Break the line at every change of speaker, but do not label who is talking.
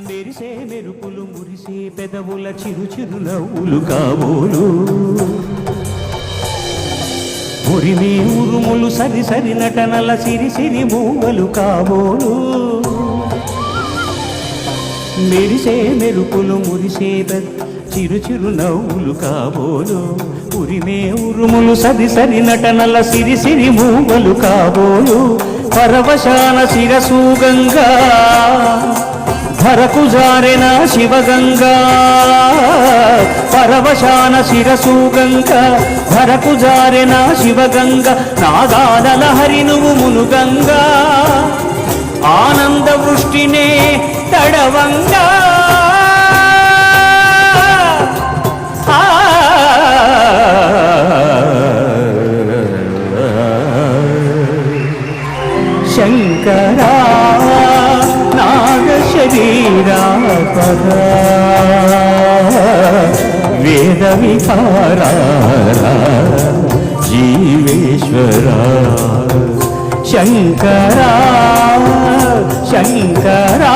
మెరిసే మెరుపులు మురిసే పెదవుల చిరు చిరు నవ్వులు కాబోలు ఉరిమే ఉరుములు సరి సరి నటనల సిరి సిరి మూవలు కాబోలు మెరిసే మెరుపులు మురిసే చిరు చిరు నవ్వులు కాబోలు ఉరిమే ఉరుములు సరి సరి నటనల సిరి సిరి మూవలు కాబోలు పరవశాన శిరసు గంగా ధరకు జారెన శివగంగా పరవశాన శిరసు గంగా ధరకు జారెన శివగంగా నాగాల హరి నువ్వు మునుగంగా ఆనంద వృష్టినే తడవంగా శంకరా నాగ శరీరా పదా వేద విహారా జీవేశ్వరా శంకరా శంకరా